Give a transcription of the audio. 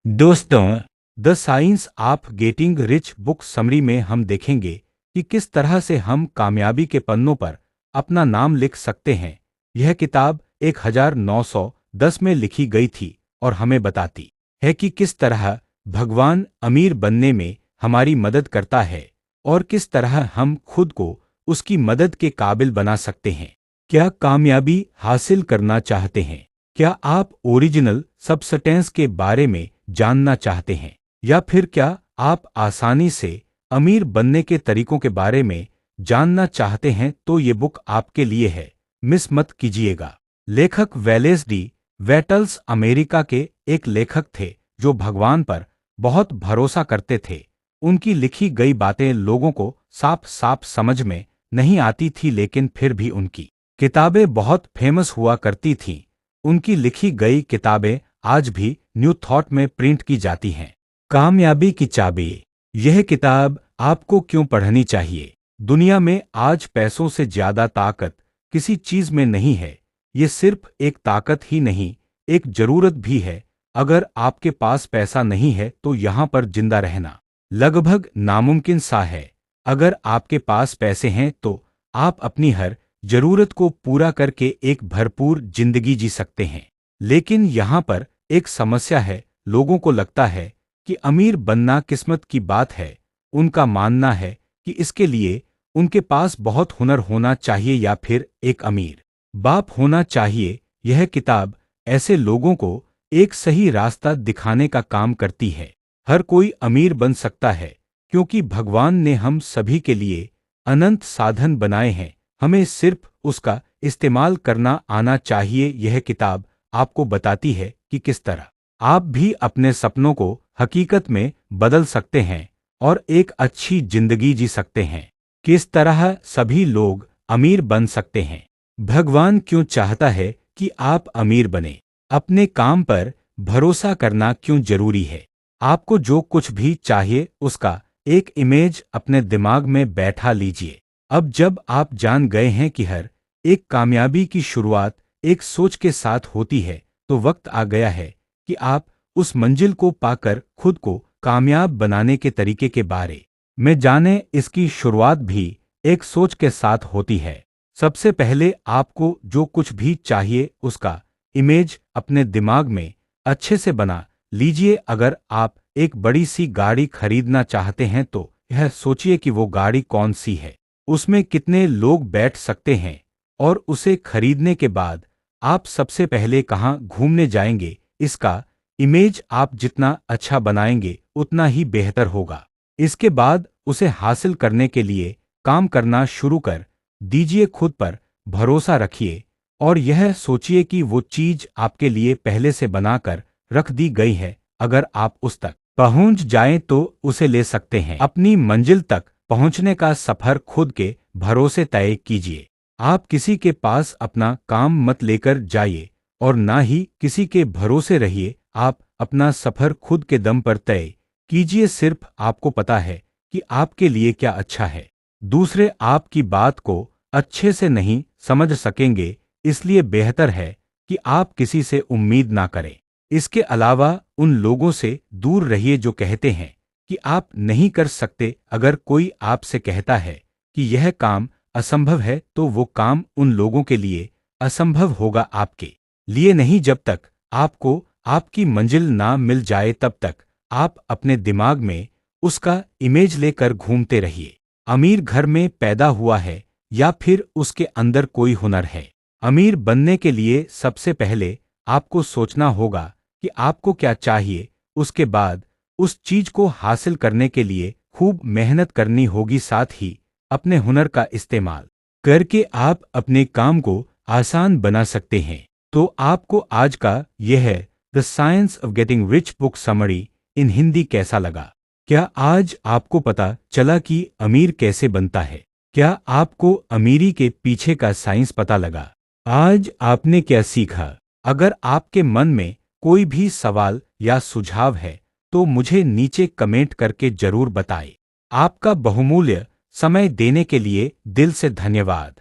दोस्तों, the science of getting rich book summary में हम देखेंगे कि किस तरह से हम कामयाबी के पन्नों पर अपना नाम लिख सकते हैं। यह किताब 1910 में लिखी गई थी और हमें बताती है कि किस तरह भगवान अमीर बनने में हमारी मदद करता है और किस तरह हम खुद को उसकी मदद के काबिल बना सकते हैं। क्या कामयाबी हासिल करना चाहते हैं? क्या आप ओरिजिनल सब्सटेंस के बारे में जानना चाहते हैं, या फिर क्या आप आसानी से अमीर बनने के तरीकों के बारे में जानना चाहते हैं? तो ये बुक आपके लिए है, मिस मत कीजिएगा। लेखक वेलेस डी वेटल्स अमेरिका के एक लेखक थे जो भगवान पर बहुत भरोसा करते थे। उनकी लिखी गई बातें लोगों को साफ साफ समझ में नहीं आती थी, लेकिन फिर भी उनकी किताबें बहुत फेमस हुआ करती थीं। उनकी लिखी गई किताबें आज भी न्यू थॉट में प्रिंट की जाती हैं। कामयाबी की चाबी। यह किताब आपको क्यों पढ़नी चाहिए? दुनिया में आज पैसों से ज्यादा ताकत किसी चीज में नहीं है। ये सिर्फ एक ताकत ही नहीं, एक जरूरत भी है। अगर आपके पास पैसा नहीं है तो यहाँ पर जिंदा रहना लगभग नामुमकिन सा है। अगर आपके पास पैसे हैं तो आप अपनी हर जरूरत को पूरा करके एक भरपूर जिंदगी जी सकते हैं। लेकिन यहाँ पर एक समस्या है। लोगों को लगता है कि अमीर बनना किस्मत की बात है। उनका मानना है कि इसके लिए उनके पास बहुत हुनर होना चाहिए या फिर एक अमीर बाप होना चाहिए। यह किताब ऐसे लोगों को एक सही रास्ता दिखाने का काम करती है। हर कोई अमीर बन सकता है क्योंकि भगवान ने हम सभी के लिए अनंत साधन बनाए हैं। हमें सिर्फ उसका इस्तेमाल करना आना चाहिए। यह किताब आपको बताती है कि किस तरह आप भी अपने सपनों को हकीकत में बदल सकते हैं और एक अच्छी जिंदगी जी सकते हैं। किस तरह सभी लोग अमीर बन सकते हैं। भगवान क्यों चाहता है कि आप अमीर बने? अपने काम पर भरोसा करना क्यों जरूरी है? आपको जो कुछ भी चाहिए उसका एक इमेज अपने दिमाग में बैठा लीजिए। अब जब आप जान गए हैं कि हर एक कामयाबी की शुरुआत एक सोच के साथ होती है, तो वक्त आ गया है कि आप उस मंजिल को पाकर खुद को कामयाब बनाने के तरीके के बारे में जानें। इसकी शुरुआत भी एक सोच के साथ होती है। सबसे पहले आपको जो कुछ भी चाहिए उसका इमेज अपने दिमाग में अच्छे से बना लीजिए। अगर आप एक बड़ी सी गाड़ी खरीदना चाहते हैं तो यह सोचिए कि वो गाड़ी कौन सी है, उसमें कितने लोग बैठ सकते हैं, और उसे खरीदने के बाद आप सबसे पहले कहाँ घूमने जाएंगे। इसका इमेज आप जितना अच्छा बनाएंगे उतना ही बेहतर होगा। इसके बाद उसे हासिल करने के लिए काम करना शुरू कर दीजिए। खुद पर भरोसा रखिए और यह सोचिए कि वो चीज आपके लिए पहले से बनाकर रख दी गई है। अगर आप उस तक पहुंच जाएं तो उसे ले सकते हैं। अपनी मंजिल तक पहुंचने का सफर खुद के भरोसे तय कीजिए। आप किसी के पास अपना काम मत लेकर जाइए और ना ही किसी के भरोसे रहिए। आप अपना सफर खुद के दम पर तय कीजिए। सिर्फ आपको पता है कि आपके लिए क्या अच्छा है। दूसरे आपकी बात को अच्छे से नहीं समझ सकेंगे, इसलिए बेहतर है कि आप किसी से उम्मीद ना करें। इसके अलावा उन लोगों से दूर रहिए जो कहते हैं कि आप नहीं कर सकते। अगर कोई आपसे कहता है कि यह काम असंभव है तो वो काम उन लोगों के लिए असंभव होगा, आपके लिए नहीं। जब तक आपको आपकी मंजिल ना मिल जाए तब तक आप अपने दिमाग में उसका इमेज लेकर घूमते रहिए। अमीर घर में पैदा हुआ है या फिर उसके अंदर कोई हुनर है? अमीर बनने के लिए सबसे पहले आपको सोचना होगा कि आपको क्या चाहिए। उसके बाद उस चीज को हासिल करने के लिए खूब मेहनत करनी होगी। साथ ही अपने हुनर का इस्तेमाल करके आप अपने काम को आसान बना सकते हैं। तो आपको आज का यह the science of getting rich book summary इन हिंदी कैसा लगा? क्या आज आपको पता चला कि अमीर कैसे बनता है? क्या आपको अमीरी के पीछे का साइंस पता लगा? आज आपने क्या सीखा? अगर आपके मन में कोई भी सवाल या सुझाव है तो मुझे नीचे कमेंट करके जरूर बताएं। आपका बहुमूल्य समय देने के लिए दिल से धन्यवाद।